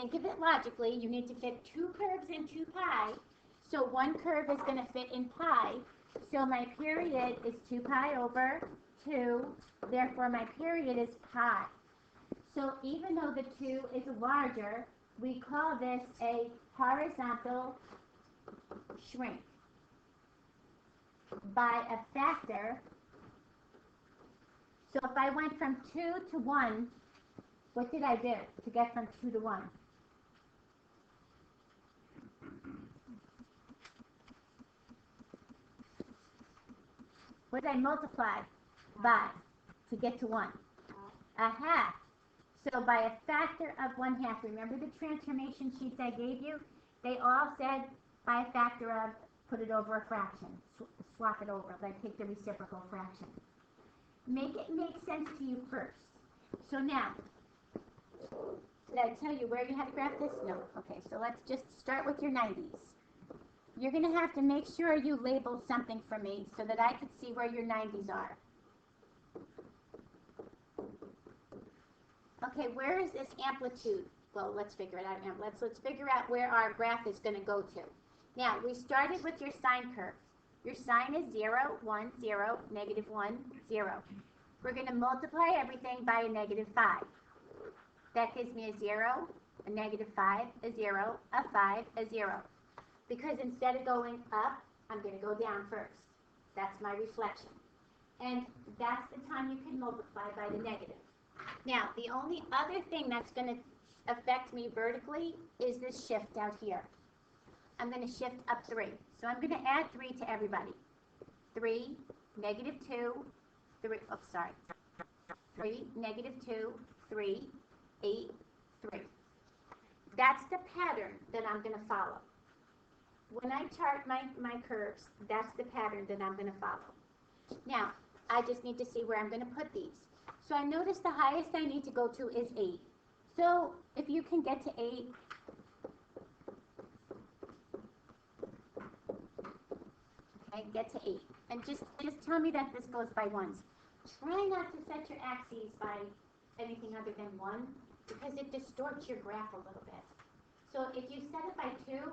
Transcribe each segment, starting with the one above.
think of it logically, you need to fit two curves into pi. So one curve is going to fit in pi. So my period is 2 pi over 2. Therefore, my period is pi. So even though the 2 is larger, we call this a horizontal shrink by a factor. So if I went from 2 to 1, what did I do to get from 2 to 1? What did I multiply by to get to 1? A half. So by a factor of 1/2, remember the transformation sheets I gave you? They all said by a factor of, put it over a fraction, swap it over, like take the reciprocal fraction. Make it make sense to you first. So now, did I tell you where you had to graph this? No. Okay, so let's just start with your 90s. You're going to have to make sure you label something for me so that I can see where your 90s are. Okay, where is this amplitude? Well, let's figure it out. Let's figure out where our graph is going to go to. Now, we started with your sine curve. Your sine is 0, 1, 0, negative 1, 0. We're going to multiply everything by a negative 5. That gives me a 0, a negative 5, a 0, a 5, a 0. Because instead of going up, I'm going to go down first. That's my reflection. And that's the time you can multiply by the negative. Now, the only other thing that's going to affect me vertically is this shift out here. I'm going to shift up 3. So I'm going to add 3 to everybody. 3, negative 2, 3, oh, sorry. 3, negative 2, 3, 8, 3. That's the pattern that I'm going to follow. When I chart my curves, that's the pattern that I'm going to follow. Now, I just need to see where I'm going to put these. So I notice the highest I need to go to is 8. So if you can get to 8, okay, get to 8. And just tell me that this goes by ones. Try not to set your axes by anything other than 1 because it distorts your graph a little bit. So if you set it by 2,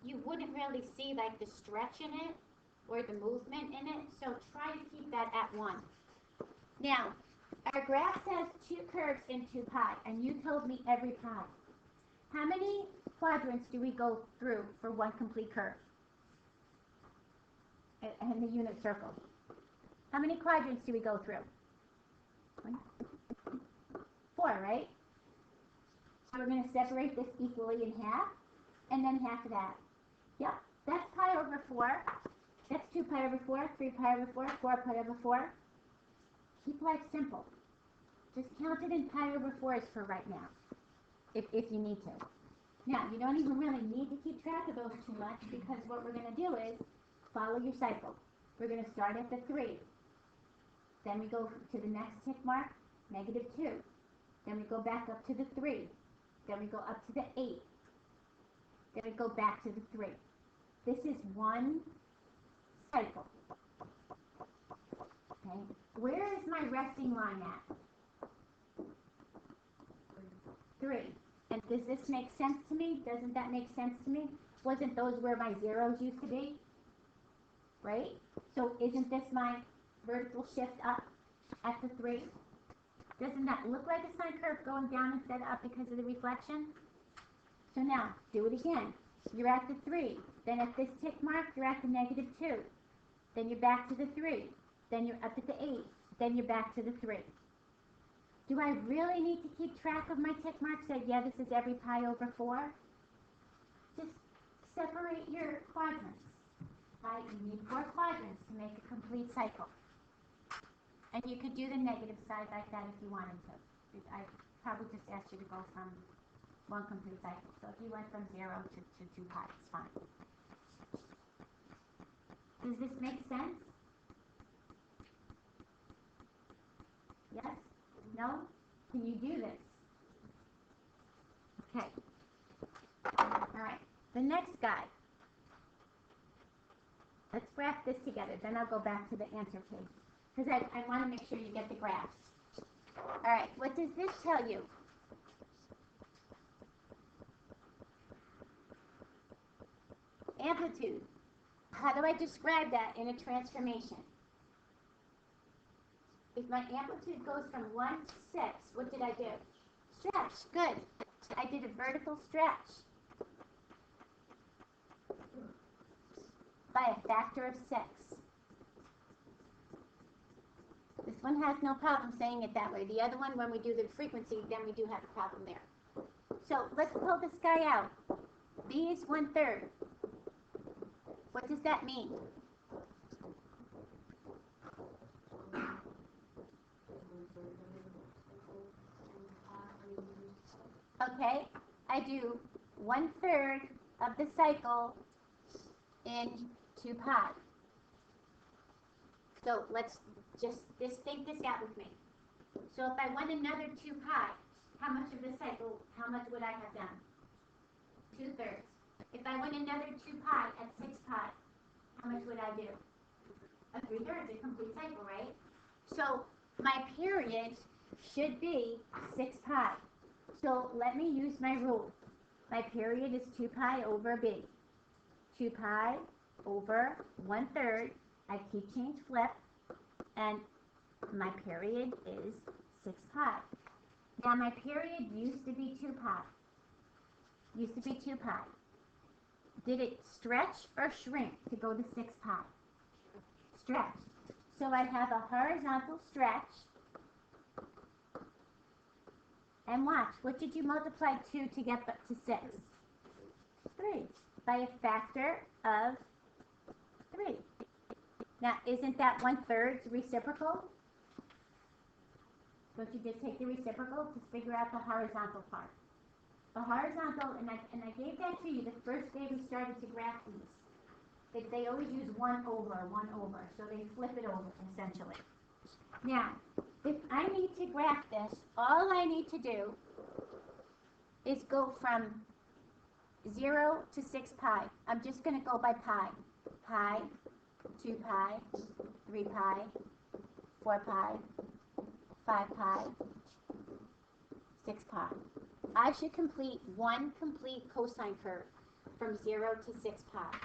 you wouldn't really see like the stretch in it or the movement in it. So try to keep that at 1. Now, our graph says 2 curves in 2 pi, and you told me every pi. How many quadrants do we go through for one complete curve? And the unit circle. How many quadrants do we go through? 4, right? So we're going to separate this equally in half, and then half of that. Yep, that's pi over 4. That's 2 pi over 4, 3 pi over 4, 4 pi over 4. Keep life simple. Just count it in pi over 4s for right now, if you need to. Now, you don't even really need to keep track of those too much because what we're going to do is follow your cycle. We're going to start at the 3. Then we go to the next tick mark, negative 2. Then we go back up to the 3. Then we go up to the 8. Then we go back to the 3. This is one cycle. Okay. Where is my resting line at? 3. And does this make sense to me? Doesn't that make sense to me? Wasn't those where my zeros used to be? Right? So isn't this my vertical shift up at the 3? Doesn't that look like a sine curve going down instead of up because of the reflection? So now, do it again. You're at the 3. Then at this tick mark, you're at the negative 2. Then you're back to the 3. Then you're up at the 8. Then you're back to the 3. Do I really need to keep track of my tick marks? Say, yeah, this is every pi over 4? Just separate your quadrants. Right? You need 4 quadrants to make a complete cycle. And you could do the negative side like that if you wanted to. I probably just asked you to go from one complete cycle. So if you went from 0 to 2 pi, it's fine. Does this make sense? Yes? No? Can you do this? Okay. All right. The next guy. Let's graph this together. Then I'll go back to the answer page. Because I want to make sure you get the graphs. All right. What does this tell you? Amplitude. How do I describe that in a transformation? If my amplitude goes from 1 to 6, what did I do? Stretch. Good. I did a vertical stretch by a factor of 6. This one has no problem saying it that way. The other one, when we do the frequency, then we do have a problem there. So let's pull this guy out. B is 1/3. What does that mean? Okay, I do 1/3 of the cycle in 2 pi. So let's just think this out with me. So if I went another 2 pi, how much of the cycle, how much would I have done? 2/3. If I went another 2 pi at 6 pi, how much would I do? A 3/3, a complete cycle, right? So my period should be 6 pi. So let me use my rule. My period is 2 pi over b. 2 pi over 1/3. I keep change flip, and my period is 6 pi. Now my period used to be 2 pi. Used to be 2 pi. Did it stretch or shrink to go to 6 pi? Stretch. So I have a horizontal stretch. And watch, what did you multiply 2 to get to 6? 3. By a factor of 3. Now, isn't that 1/3 reciprocal? Don't you just take the reciprocal to figure out the horizontal part? The horizontal, and I gave that to you the first day we started to graph these. They always use 1/1/, so they flip it over, essentially. Now, if I need to graph this, all I need to do is go from 0 to 6 pi. I'm just going to go by pi. Pi, 2 pi, 3 pi, 4 pi, 5 pi, 6 pi. I should complete one complete cosine curve from 0 to 6 pi,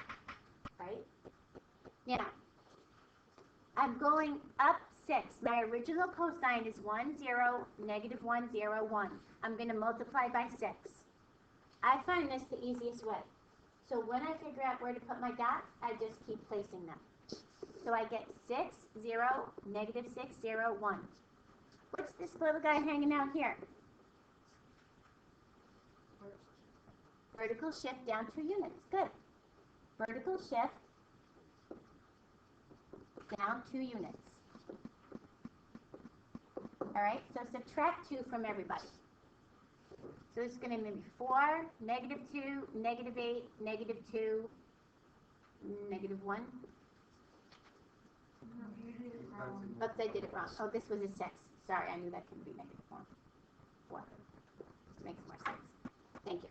right? Now, I'm going up 6. My original cosine is 1, 0, negative 1, 0, 1. I'm going to multiply by 6. I find this the easiest way. So when I figure out where to put my dots, I just keep placing them. So I get 6, 0, negative 6, 0, 1. What's this little guy hanging out here? Vertical shift down 2 units. Good. Vertical shift down 2 units. All right, so subtract 2 from everybody. So it's going to be 4, negative 2, negative 8, negative 2, negative 1. Oops, I did it wrong. Oh, this was a 6. Sorry, I knew that couldn't be negative 1. 4. Makes more sense. Thank you.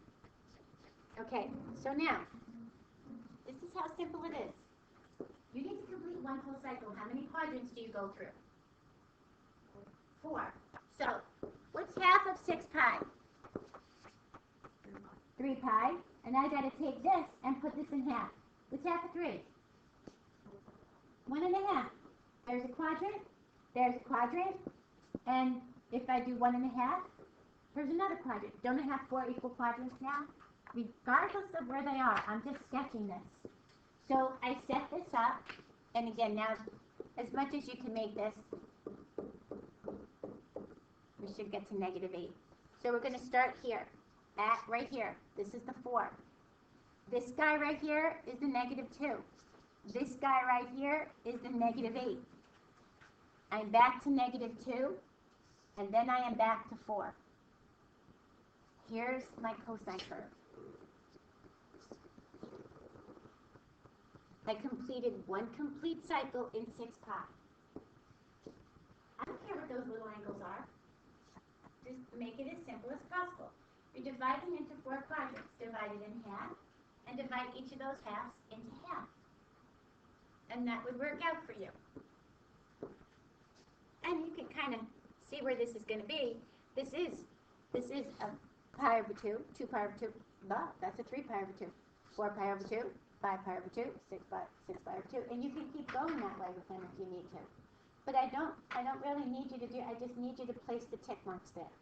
Okay, so now, this is how simple it is. You need to complete one whole cycle. How many quadrants do you go through? 4. So, what's half of 6 pi? 3 pi. And I got to take this and put this in half. What's half of 3? 1 1/2. There's a quadrant. There's a quadrant. And if I do 1 1/2, there's another quadrant. Don't I have 4 equal quadrants now? Regardless of where they are, I'm just sketching this. So I set this up. And again, now, as much as you can make this, we should get to negative 8. So we're going to start here, at right here. This is the 4. This guy right here is the negative 2. This guy right here is the negative 8. I'm back to negative 2, and then I am back to 4. Here's my cosine curve. I completed one complete cycle in 6 pi. I don't care what those little angles are. Just make it as simple as possible. You're dividing into 4 quadrants. Divide it in half, and divide each of those halves into half. And that would work out for you. And you can kind of see where this is going to be. This is a pi over 2, 2 pi over 2. That's a 3 pi over 2. 4 pi over 2, 5 pi over 2, 6 pi over 2, and you can keep going that way with them if you need to. But I don't really need you to do, I just need you to place the tick marks there.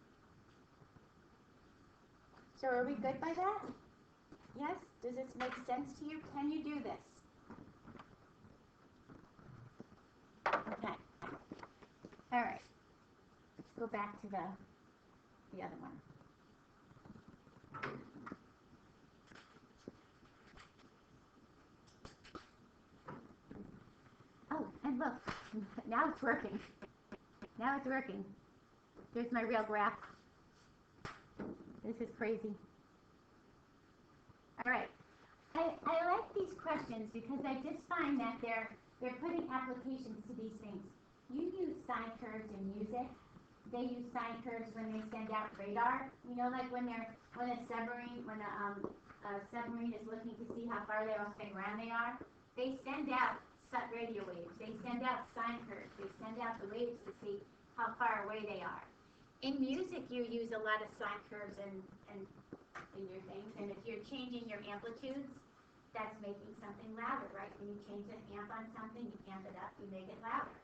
So are we good by that? Yes? Does this make sense to you? Can you do this? Okay. All right. Let's go back to the other one. Oh, and look, now it's working. Now it's working. Here's my real graph. This is crazy. All right. I like these questions because I just find that they're putting applications to these things. You use sine curves in music. They use sine curves when they send out radar. You know, like when a submarine is looking to see how far off the ground they are. They send out radio waves. They send out sine curves. They send out the waves to see how far away they are. In music, you use a lot of sine curves in your things. And if you're changing your amplitudes, that's making something louder, right? When you change an amp on something, you amp it up, you make it louder.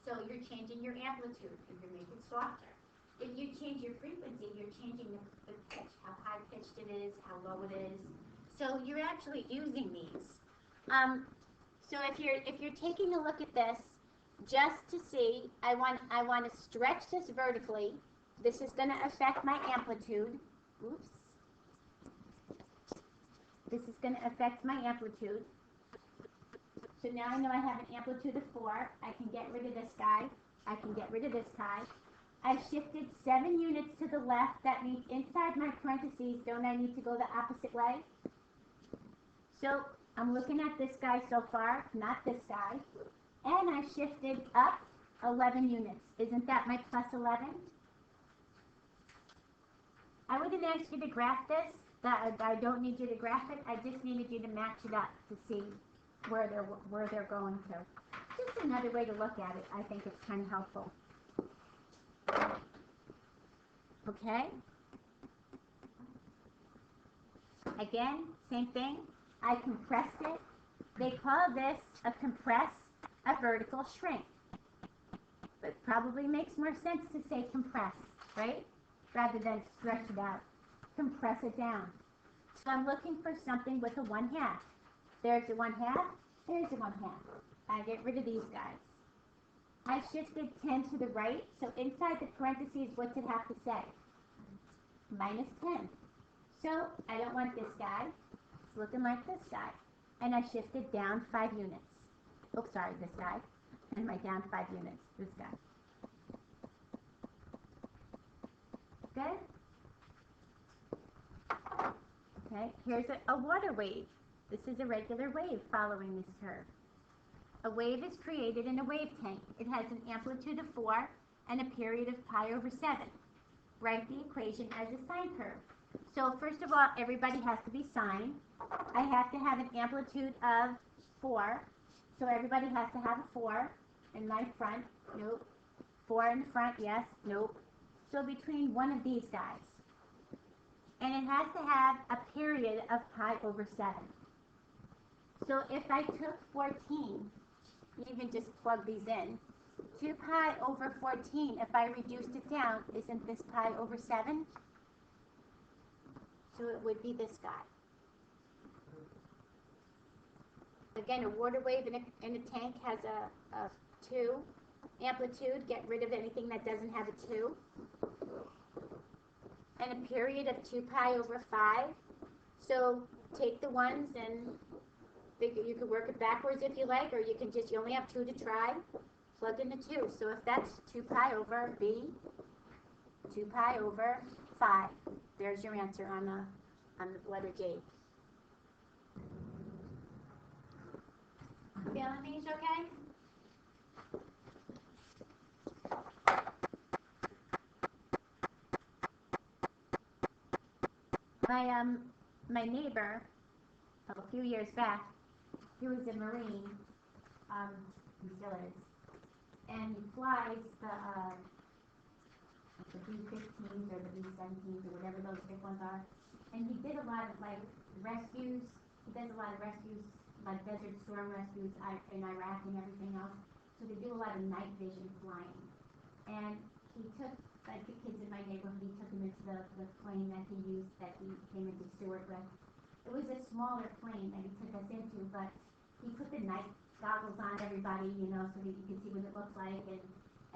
So you're changing your amplitude, and you make it softer. If you change your frequency, you're changing the pitch, how high-pitched it is, how low it is. So you're actually using these. So if you're taking a look at this, just to see, I want to stretch this vertically. This is going to affect my amplitude. Oops. This is going to affect my amplitude. So now I know I have an amplitude of 4. I can get rid of this guy. I can get rid of this guy. I've shifted 7 units to the left. That means inside my parentheses, don't I need to go the opposite way? So I'm looking at this guy so far, not this guy. And I shifted up 11 units. Isn't that my plus 11? I wouldn't ask you to graph this. I don't need you to graph it. I just needed you to match it up to see where they're going to. Just another way to look at it. I think it's kind of helpful. Okay? Again, same thing. I compressed it. They call this a compress, a vertical shrink. But it probably makes more sense to say compress, right? Rather than stretch it out. Compress it down. So I'm looking for something with a 1/2. There's a 1/2. There's a 1/2. I get rid of these guys. I shifted 10 to the right. So inside the parentheses, what's it have to say? Minus 10. So I don't want this guy. It's looking like this guy. And I shifted down 5 units. Oh, sorry, this guy. And my down 5 units. This guy. Good? Okay, here's a water wave. This is a regular wave following this curve. A wave is created in a wave tank. It has an amplitude of 4 and a period of pi over 7. Write the equation as a sine curve. So first of all, everybody has to be sine. I have to have an amplitude of 4. So everybody has to have a 4 in my front. Nope. 4 in the front, yes. Nope. So between one of these guys. And it has to have a period of pi over 7. So if I took 14, you even just plug these in. 2 pi over 14, if I reduced it down, isn't this pi over 7? So it would be this guy. Again, a water wave in a tank has a 2 amplitude. Get rid of anything that doesn't have a 2. And a period of 2 pi over 5. So take the ones and you could work it backwards if you like, or you can just, you only have 2 to try. Plug in the 2. So if that's 2 pi over B, 2 pi over 5. There's your answer on the letter G. Feeling these okay? My neighbor, a few years back, he was a Marine, he still is, and he flies the B-15s or the B-17s or whatever those big ones are, and he did a lot of like rescues he does a lot of rescues, like Desert Storm rescues in Iraq and everything else. So they do a lot of night vision flying. And he took, like the kids in my neighborhood, he took them into the plane that he used, that he came into Stewart with. It was a smaller plane that he took us into, but he put the night goggles on everybody, you know, so that you could see what it looked like.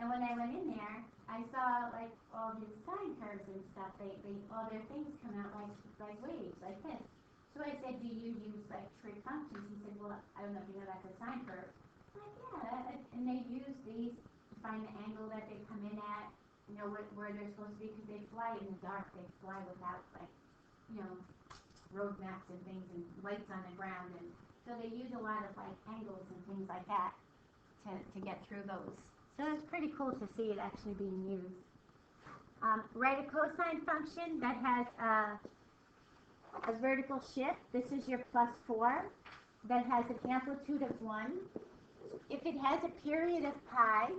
And when I went in there, I saw like all his sine curves and stuff. They all their things come out like waves, like this. So I said, do you use like trig functions? He said, well, I don't know if you know that's a sine curve. I'm like, yeah, and they use these to find the angle that they come in at, you know, where they're supposed to be, because they fly in the dark. They fly without, like, you know, road maps and things and lights on the ground. And so they use a lot of, like, angles and things like that to get through those. So it's pretty cool to see it actually being used. Write a cosine function that has a vertical shift. This is your +4. That has an amplitude of 1. If it has a period of pi,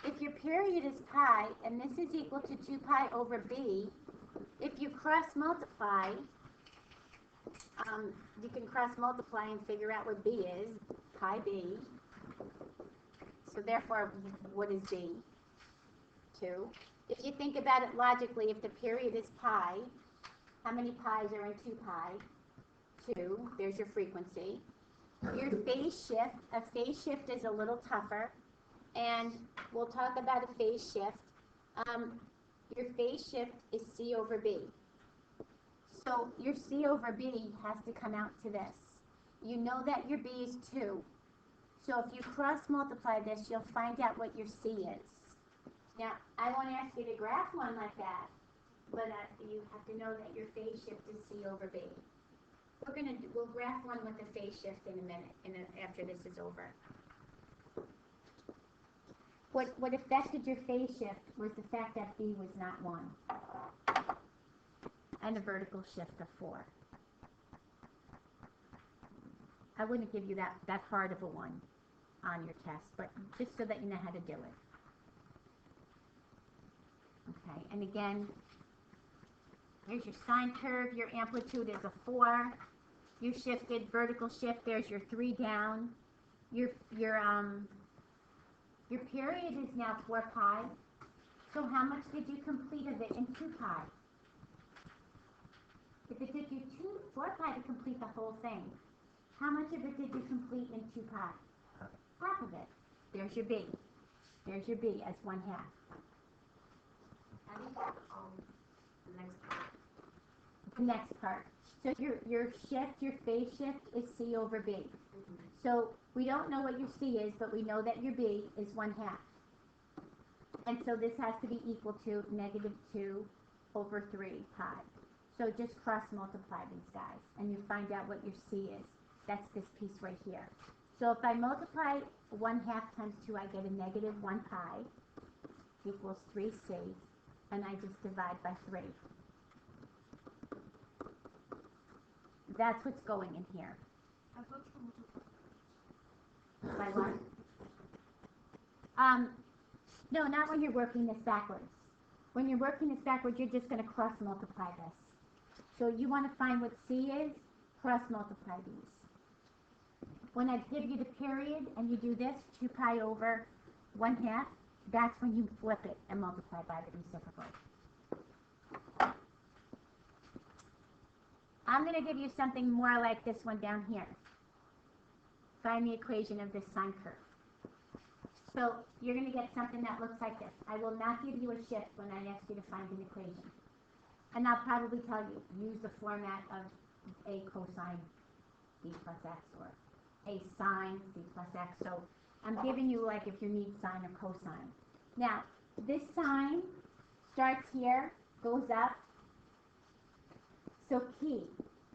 if your period is pi, and this is equal to 2 pi over b, if you cross multiply, you can cross multiply and figure out what b is, pi b. So therefore, what is b? 2. If you think about it logically, if the period is pi, how many pi's are in 2 pi? 2. There's your frequency. Your phase shift, a phase shift is a little tougher, and we'll talk about a phase shift. Your phase shift is C over B. So your C over B has to come out to this. You know that your B is 2. So if you cross multiply this, you'll find out what your C is. Now, I won't ask you to graph one like that, but you have to know that your phase shift is C over B. We'll graph one with the phase shift in a minute, after this is over. What affected your phase shift was the fact that B was not 1, and a vertical shift of 4. I wouldn't give you that hard of a one on your test, but just so that you know how to do it. Okay, and again, here's your sine curve. Your amplitude is a 4. You shifted, vertical shift, there's your 3 down. Your period is now 4 pi. So how much did you complete of it in 2 pi? If it took you 4 pi to complete the whole thing, how much of it did you complete in 2 pi? Half of it. There's your B. There's your B as 1/2. The next part. So your shift, your phase shift is C over B. So we don't know what your C is, but we know that your B is 1/2. And so this has to be equal to -2 over 3 pi. So just cross multiply these guys, and you find out what your C is. That's this piece right here. So if I multiply 1/2 times 2, I get a -1 pi equals 3C, and I just divide by 3. That's what's going in here. By what? No, not when you're working this backwards. When you're working this backwards, you're just going to cross multiply this. So you want to find what C is, cross multiply these. When I give you the period and you do this, 2 pi over 1/2, that's when you flip it and multiply by the reciprocal. I'm going to give you something more like this one down here. Find the equation of this sine curve. So you're going to get something that looks like this. I will not give you a shift when I ask you to find an equation. And I'll probably tell you, use the format of a cosine b plus x or a sine c plus x. So I'm giving you like if you need sine or cosine. Now, this sine starts here, goes up. So key,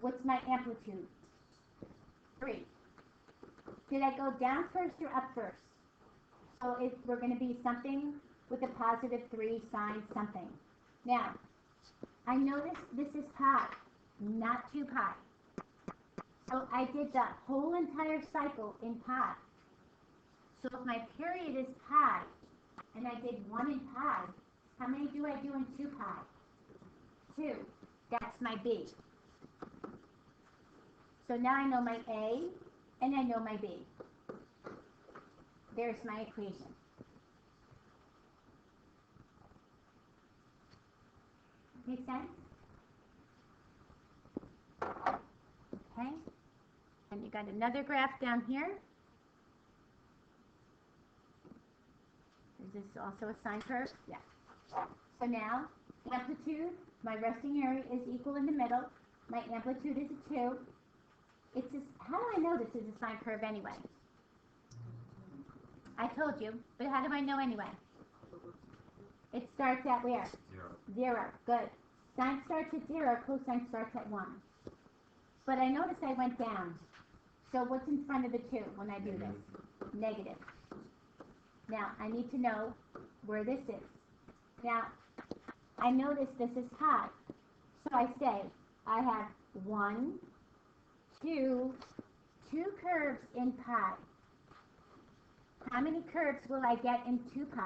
what's my amplitude? 3. Did I go down first or up first? So we're going to be something with a +3 sine something. Now, I notice this is pi, not 2 pi. So I did the whole entire cycle in pi. So if my period is pi, and I did 1 in pi, how many do I do in 2 pi? 2. That's my B. So now I know my A and I know my B. There's my equation. Make sense? Okay. And you got another graph down here. Is this also a sine curve? Yeah. So now, amplitude, my resting area is equal in the middle. My amplitude is a 2. It's just, how do I know this is a sine curve anyway? I told you, but how do I know anyway? It starts at where? 0. Good. Sine starts at 0, cosine starts at 1. But I noticed I went down. So what's in front of the 2 when I do this? Negative. Now, I need to know where this is. Now, I notice this is pi. So I say I have 1, 2 curves in pi. How many curves will I get in 2 pi?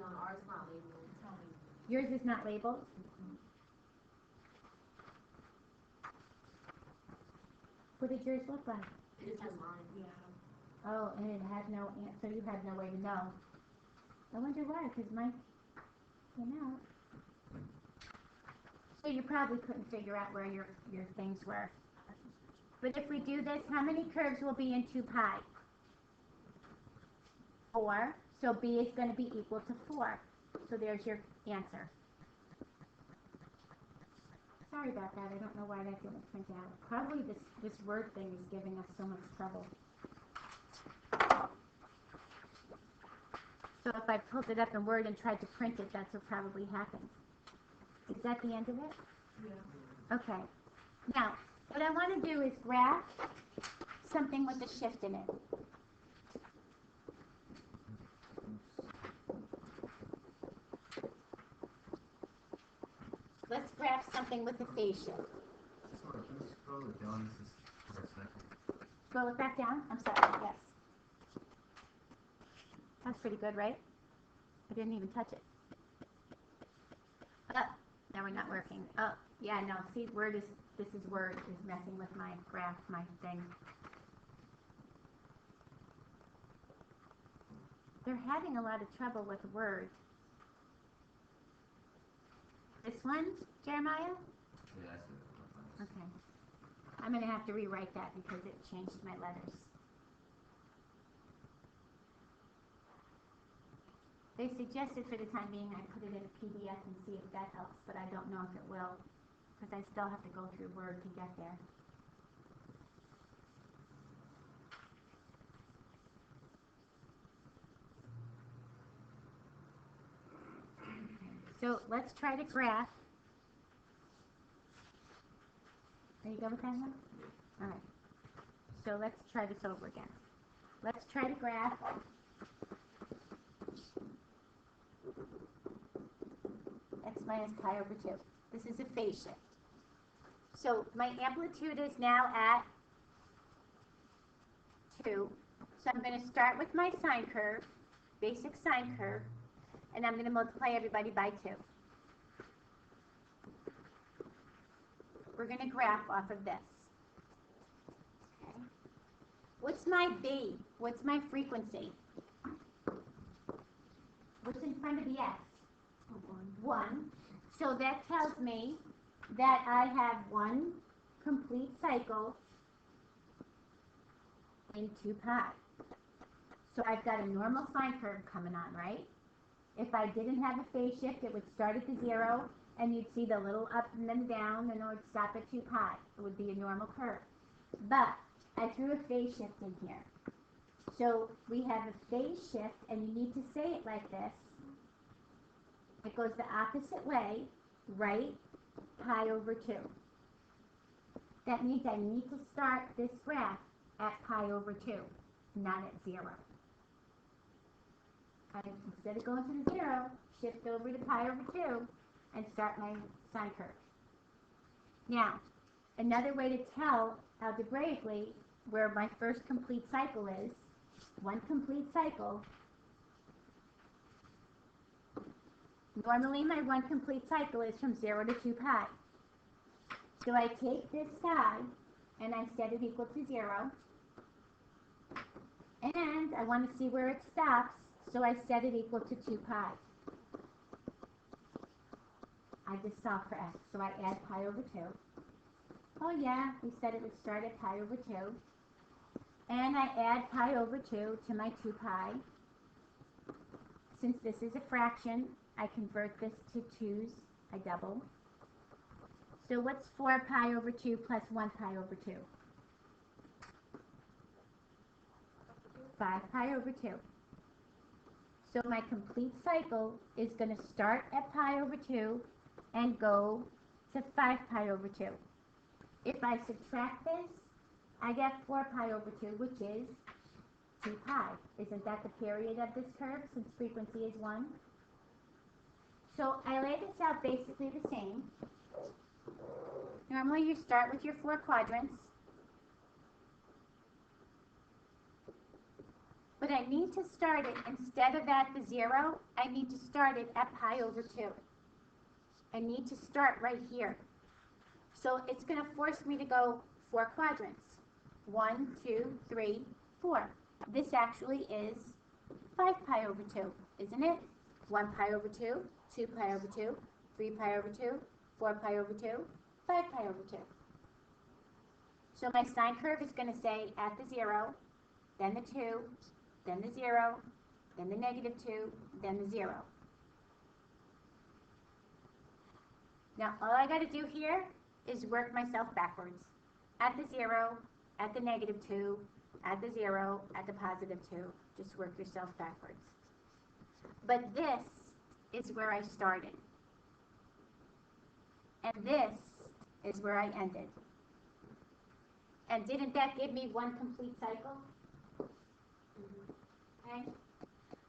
Ours is not labeled. Yours is not labeled? What did yours look like? It has mine. Yeah. Oh, and it had no, so you had no way to know. I wonder why, because mine came out. So you probably couldn't figure out where your things were. But if we do this, how many curves will be in 2 pi? 4. So B is going to be equal to 4. So there's your answer. Sorry about that. I don't know why that didn't print out. Probably this word thing is giving us so much trouble. So if I pulled it up in Word and tried to print it, that's what probably happened. Is that the end of it? Yeah. Okay. Now, what I want to do is graph something with a shift in it. Let's graph something with a phase shift. Sorry, can you scroll it down just for a second? Scroll it back down? I'm sorry, yes. That's pretty good, right? I didn't even touch it. Oh, now we're not working. Oh, yeah, no, see, this is Word is messing with my graph, my thing. They're having a lot of trouble with Word. This one, Jeremiah? Yeah, that's it. Okay. I'm going to have to rewrite that because it changed my letters. They suggested for the time being I put it in a PDF and see if that helps, but I don't know if it will because I still have to go through Word to get there. So let's try to graph. Are you good with that one? All right. So let's try this over again. Let's try to graph x minus pi over 2. This is a phase shift. So my amplitude is now at 2. So I'm going to start with my sine curve, basic sine curve, and I'm going to multiply everybody by 2. We're going to graph off of this. Okay. What's my B? What's my frequency? What's in front of the x? 1. So that tells me that I have 1 complete cycle in 2 pi. So I've got a normal sine curve coming on, right? If I didn't have a phase shift, it would start at the 0, and you'd see the little up and then down, and it would stop at 2 pi. It would be a normal curve. But I threw a phase shift in here. So we have a phase shift, and you need to say it like this. It goes the opposite way, right, pi over 2. That means I need to start this graph at pi over 2, not at 0. Instead of going to the 0, shift over to pi over 2 and start my sine curve. Now, another way to tell algebraically where my first complete cycle is, 1 complete cycle, normally my 1 complete cycle is from 0 to 2 pi. So I take this side and I set it equal to 0. And I want to see where it stops, so I set it equal to 2 pi. I just solve for x, so I add pi over 2. Oh yeah, we said it would start at pi over 2. And I add pi over 2 to my 2 pi. Since this is a fraction, I convert this to 2's. I double. So what's 4 pi over 2 plus 1 pi over 2? 5 pi over 2. So my complete cycle is going to start at pi over 2 and go to 5 pi over 2. If I subtract this, I get 4 pi over 2, which is 2 pi. Isn't that the period of this curve since frequency is 1? So I lay this out basically the same. Normally you start with your 4 quadrants. But I need to start it, instead of at the 0, I need to start it at pi over 2. I need to start right here. So it's going to force me to go 4 quadrants. 1, 2, 3, 4. This actually is 5 pi over 2, isn't it? 1 pi over 2, 2 pi over 2, 3 pi over 2, 4 pi over 2, 5 pi over 2. So my sine curve is going to say at the 0, then the 2, then the 0, then the negative 2, then the 0. Now all I got to do here is work myself backwards. At the 0, at the negative 2, at the 0, at the positive 2. Just work yourself backwards. But this is where I started. And this is where I ended. And didn't that give me one complete cycle? Okay?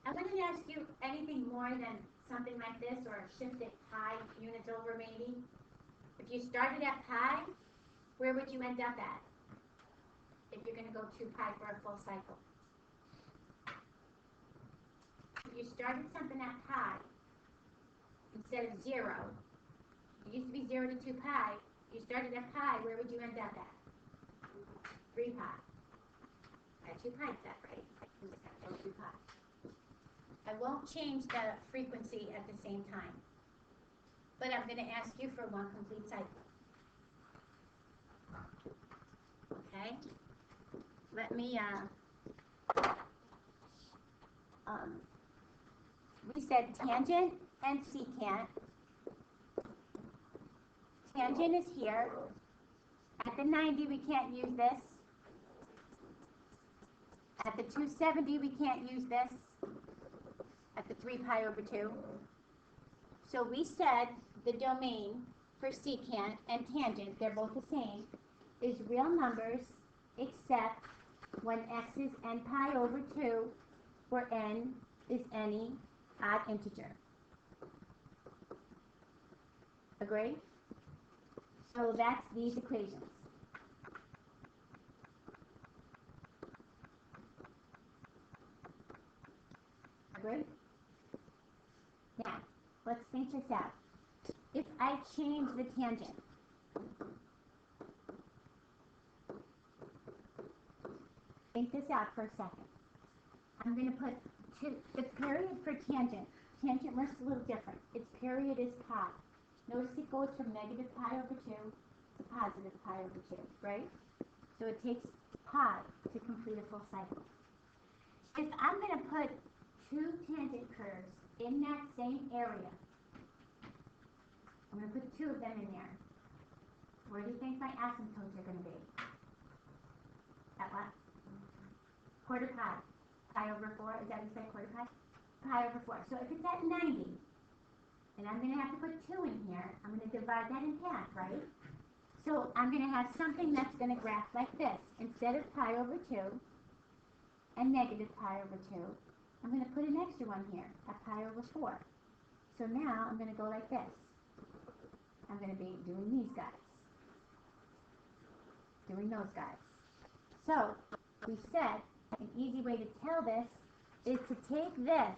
I wouldn't ask you anything more than something like this, or shift it pi units over maybe. If you started at pi, where would you end up at? If you're going to go 2 pi for a full cycle. If you started something at pi, instead of 0, it used to be 0 to 2 pi, you started at pi, where would you end up at? 3 pi. At 2 pi set, right? You just have to go 2 pi. I won't change the frequency at the same time. But I'm going to ask you for one complete cycle. Okay? Let me, we said tangent and secant. Tangent is here. At the 90, we can't use this. At the 270, we can't use this. At the 3 pi over 2. So we said the domain for secant and tangent, they're both the same, is real numbers except when x is n pi over 2 or n is any odd integer. Agree? So that's these equations. Agree? Now, let's think this out. If I change the tangent, think this out for a second. I'm going to put the period for tangent. Tangent works a little different. Its period is pi. Notice it goes from negative pi over 2 to positive pi over 2, right? So it takes pi to complete a full cycle. If I'm going to put 2 tangent curves in that same area, I'm going to put 2 of them in there. Where do you think my asymptotes are going to be? At what? Quarter pi. Pi over 4. Is that what you said, quarter pi? Pi over 4. So if it's at 90, and I'm going to have to put 2 in here, I'm going to divide that in half, right? So I'm going to have something that's going to graph like this. Instead of pi over 2 and negative pi over 2, I'm going to put an extra one here, at pi over 4. So now I'm going to go like this. I'm going to be doing these guys. Doing those guys. So we said an easy way to tell this is to take this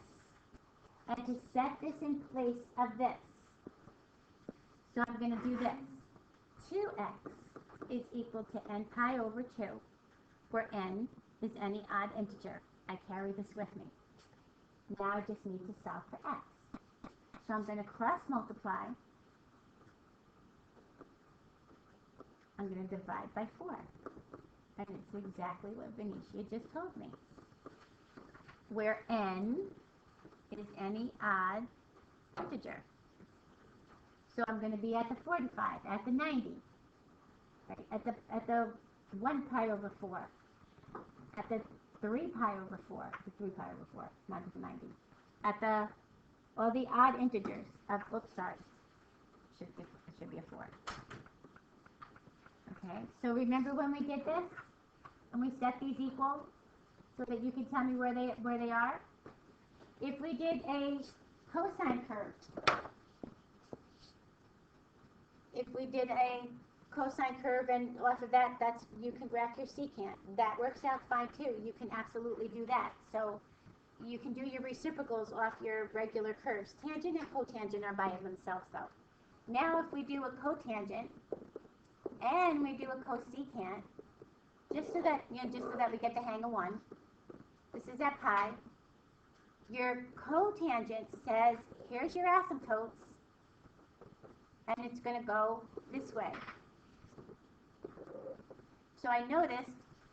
and to set this in place of this. So I'm going to do this. 2x is equal to n pi over 2, where n is any odd integer. I carry this with me. Now I just need to solve for x. So I'm going to cross multiply. I'm going to divide by 4. And it's exactly what Benicia just told me. Where n is any odd integer. So I'm going to be at the 45, at the 90, right? At the 1 pi over 4, at the 3 pi over 4, the 3 pi over 4, not at the 90, at all the odd integers of, oops, sorry, it should be a 4. Okay, so remember when we did this? And we set these equal so that you can tell me where they are? If we did a cosine curve, and off of that, you can graph your secant. That works out fine too. You can absolutely do that. So you can do your reciprocals off your regular curves. Tangent and cotangent are by themselves though. Now if we do a cotangent and we do a cosecant, just so that we get the hang of one. This is at pi. Your cotangent says, here's your asymptotes, and it's going to go this way. So I noticed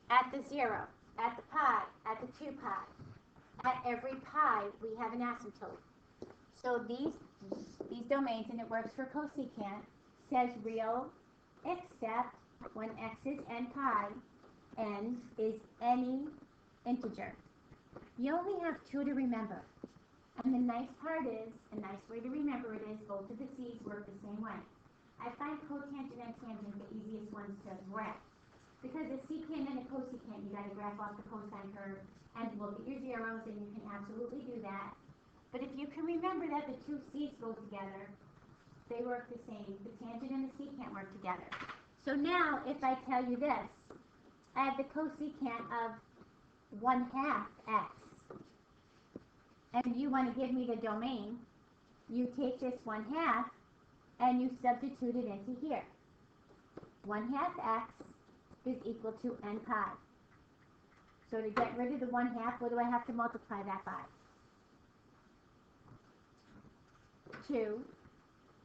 at the 0, at the pi, at the 2 pi, at every pi, we have an asymptote. So these domains, and it works for cosecant, says real except when x is n pi, n is any integer. You only have 2 to remember. And the nice part is, a nice way to remember it is, both of the c's work the same way. I find cotangent and tangent the easiest ones to graph. Because a secant and a cosecant, you got to graph off the cosine curve and look at your zeros, and you can absolutely do that. But if you can remember that the 2 c's go together, they work the same. The tangent and the secant work together. So now, if I tell you this, I have the cosecant of 1/2 x, and you want to give me the domain, you take this 1/2 and you substitute it into here. 1/2 x is equal to n pi. So to get rid of the 1/2, what do I have to multiply that by? 2.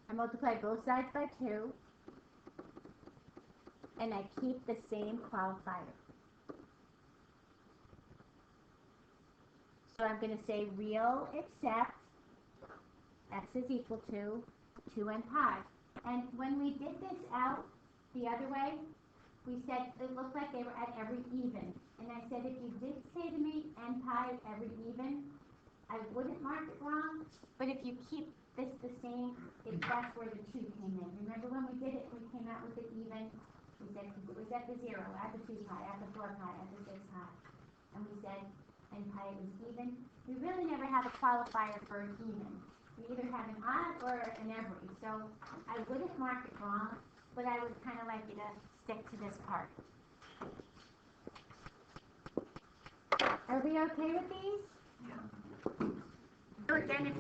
I multiply both sides by 2, and I keep the same qualifier. So I'm going to say real except x is equal to 2n pi. And when we did this out the other way, we said it looked like they were at every even. And I said if you did say to me n pi at every even, I wouldn't mark it wrong. But if you keep this the same, that's where the 2 came in. Remember when we did it, we came out with it even. We said it was at the 0, at the 2 pi, at the 4 pi, at the 6 pi. And we said n pi was even. We really never have a qualifier for an even. We either have an odd or an every. So I wouldn't mark it wrong, but I would kind of like you to stick to this part. Are we okay with these? Yeah. So then if